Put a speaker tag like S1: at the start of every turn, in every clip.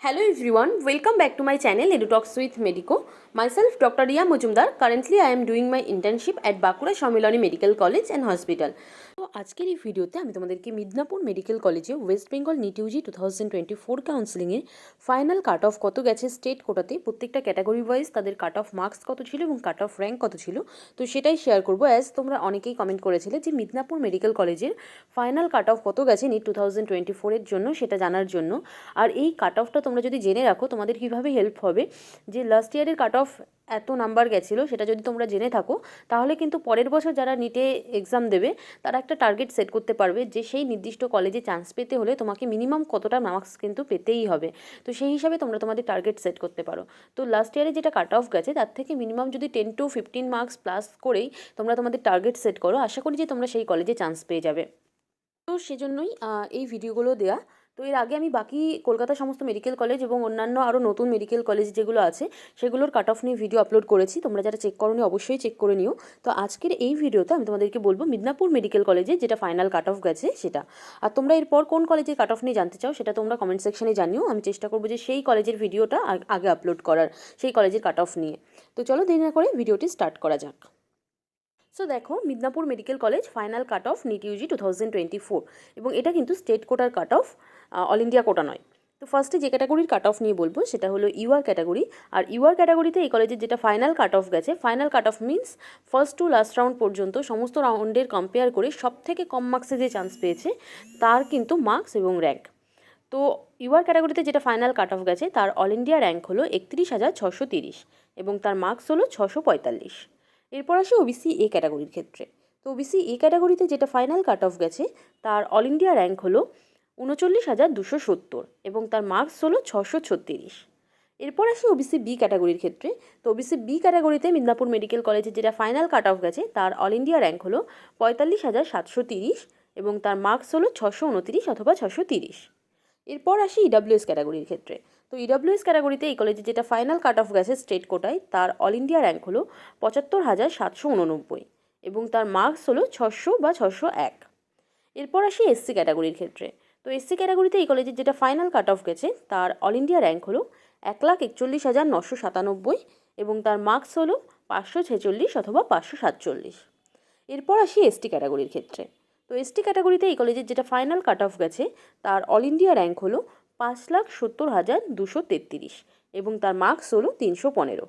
S1: Hello everyone, welcome back to my channel EduTalks with Medico. Myself Dr. Riya Mujumdar. Currently I am doing my internship at Bakura Shamilani Medical College and Hospital. তো আজকের এই ভিডিওতে আমি তোমাদেরকে Midnapore medical কলেজে West Bengal NEET UG 2024 কাউন্সেলিংয়ে final cut off কত গেছে স্টেট কোটাতে, প্রত্যেকটা ক্যাটাগরি ওয়াইজ তাদের কাট অফ মার্কস কত ছিল এবং কাট অফ র্যাঙ্ক কত ছিল, তো সেটাই শেয়ার করবো। অ্যাজ তোমরা অনেকেই কমেন্ট করেছিলে যে মিদনাপুর মেডিকেল কলেজের ফাইনাল কাট অফ কত গেছে নিট 2024 জন্য, সেটা জানার জন্য। আর এই কাট অফটা তোমরা যদি জেনে রাখো তোমাদের কীভাবে হেল্প হবে, যে লাস্ট ইয়ারের কাট অফ এত নাম্বার গেছিলো সেটা যদি তোমরা জেনে থাকো তাহলে কিন্তু পরের বছর যারা নিটে এক্সাম দেবে তারা একটা টার্গেট সেট করতে পারবে যে সেই নির্দিষ্ট কলেজে চান্স পেতে হলে তোমাকে মিনিমাম কতটা মার্কস কিন্তু পেতেই হবে। তো সেই হিসাবে তোমরা তোমাদের টার্গেট সেট করতে পারো। তো লাস্ট ইয়ারে যেটা কাট অফ গেছে তার থেকে মিনিমাম যদি 10 to 15 মার্কস প্লাস করেই তোমরা তোমাদের টার্গেট সেট করো, আশা করি যে তোমরা সেই কলেজে চান্স পেয়ে যাবে। তো সেজন্যই এই ভিডিওগুলো দেয়া। তো এর আগে আমি বাকি কলকাতার সমস্ত মেডিকেল কলেজ এবং অন্যান্য আরও নতুন মেডিকেল কলেজ যেগুলো আছে সেগুলোর কাট অফ নিয়ে ভিডিও আপলোড করেছি, তোমরা যারা চেক করোনি অবশ্যই চেক করে নিও। তো আজকের এই ভিডিওতে আমি তোমাদেরকে বলবো মিদনাপুর মেডিকেল কলেজে যেটা ফাইনাল কাট অফ গেছে সেটা। আর তোমরা এরপর কোন কলেজের কাট অফ নিয়ে জানতে চাও সেটা তোমরা কমেন্ট সেকশনে জানিও, আমি চেষ্টা করবো যে সেই কলেজের ভিডিওটা আগে আপলোড করার, সেই কলেজের কাট অফ নিয়ে। তো চলো দেরি না করে ভিডিওটি স্টার্ট করা যাক। সো দেখো, Midnapore medical college final cut off NEET UG 2024, এবং এটা কিন্তু স্টেট কোটার cut off, all India quota নয়। তো ফার্স্টে যে ক্যাটাগরির কাট অফ নিয়ে বলবো সেটা হলো ইউআর ক্যাটাগরি। আর ইউআর ক্যাটাগরিতে এই কলেজের যেটা ফাইনাল কাট অফ গেছে, final cut of means first to last round পর্যন্ত সমস্ত রাউন্ডের কম্পেয়ার করে সব থেকে কম মার্কসে যে চান্স পেয়েছে তার কিন্তু মার্কস এবং র্যাঙ্ক। তো ইউআর ক্যাটাগরিতে যেটা ফাইনাল কাট অফ গেছে তার অল ইন্ডিয়া র্যাঙ্ক হলো 31,630 এবং তার মার্কস হলো 645। এরপর আসি ওবিসি এ ক্যাটাগরির ক্ষেত্রে। তো ওবিসি এ ক্যাটাগরিতে যেটা ফাইনাল কাট অফ গেছে তার অল ইন্ডিয়া র্যাঙ্ক হলো 39,270 এবং তার মার্কস হলো 636। এরপর আসি ওবিসি বি ক্যাটাগরির ক্ষেত্রে। তো ওবিসি বি ক্যাটাগরিতে মিদনাপুর মেডিকেল কলেজে যেটা ফাইনাল কাট অফ গেছে তার অল ইন্ডিয়া র্যাঙ্ক হলো 45,730 এবং তার মার্কস হলো 629 অথবা 630। এরপর আসি ইডাব্লিউএস ক্যাটাগরির ক্ষেত্রে। তো ইডাব্লিউএস ক্যাটাগরিতে এই কলেজে যেটা ফাইনাল কাট অফ গেছে স্টেট কোটায় তার অল ইন্ডিয়া র্যাঙ্ক হলো 75,789 এবং তার মার্কস হলো 600 বা 601। এরপর আসি এসসি ক্যাটাগরির ক্ষেত্রে। তো এসসি ক্যাটাগরিতে এই কলেজের যেটা ফাইনাল কাট অফ গেছে তার অল ইন্ডিয়া র্যাঙ্ক হলো 1,41,997 এবং তার মার্কস হলো 546 অথবা 547। এরপর আসি এসটি ক্যাটাগরির ক্ষেত্রে। তো এসটি ক্যাটাগরিতে এই কলেজের যেটা ফাইনাল কাট অফ গেছে তার অল ইন্ডিয়া র্যাঙ্ক হলো 5,70,233 এবং তার মার্কস হলো 315।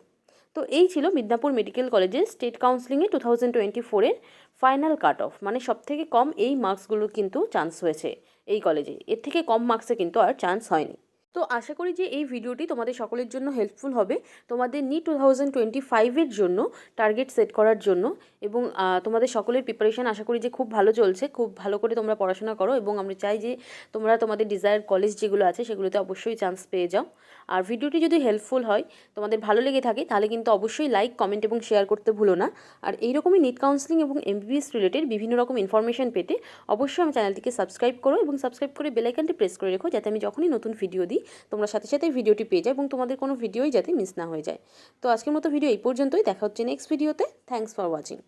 S1: তো এই ছিল মিদনাপুর মেডিকেল কলেজের স্টেট কাউন্সিলিংয়ে 2024-এর ফাইনাল কাট অফ, মানে সবথেকে কম এই মার্কসগুলো কিন্তু চান্স হয়েছে এই কলেজে, এর থেকে কম মার্কসে কিন্তু আর চান্স হয়নি। তো আশা করি যে এই ভিডিওটি তোমাদের সকলের জন্য হেল্পফুল হবে, তোমাদের নিট 2025-এর জন্য টার্গেট সেট করার জন্য। এবং তোমাদের সকলের প্রিপারেশান আশা করি যে খুব ভালো চলছে, খুব ভালো করে তোমরা পড়াশোনা করো এবং আমরা চাই যে তোমরা তোমাদের ডিজায়ার কলেজ যেগুলো আছে সেগুলোতে অবশ্যই চান্স পেয়ে যাও। আর ভিডিওটি যদি হেল্পফুল হয়, তোমাদের ভালো লেগে থাকে, তাহলে কিন্তু অবশ্যই লাইক, কমেন্ট এবং শেয়ার করতে ভুলো না। আর এইরকমই নিট কাউন্সিলিং এবং এমবিবিএস রিলেটেড বিভিন্ন রকম ইনফরমেশন পেতে অবশ্যই আমার চ্যানেলটিকে সাবস্ক্রাইব করো এবং সাবস্ক্রাইব করে বেল আইকনটি প্রেস করে রেখো, যাতে আমি যখনই নতুন ভিডিও দিই তোমরা সাথে সাথে ভিডিওটি পেয়ে যাও এবং তোমাদের কোনো ভিডিওই যাতে মিস না হয়ে যায়। তো আজকের মতো ভিডিও এই পর্যন্তই, দেখা হচ্ছে নেক্সট ভিডিওতে। Thanks for watching.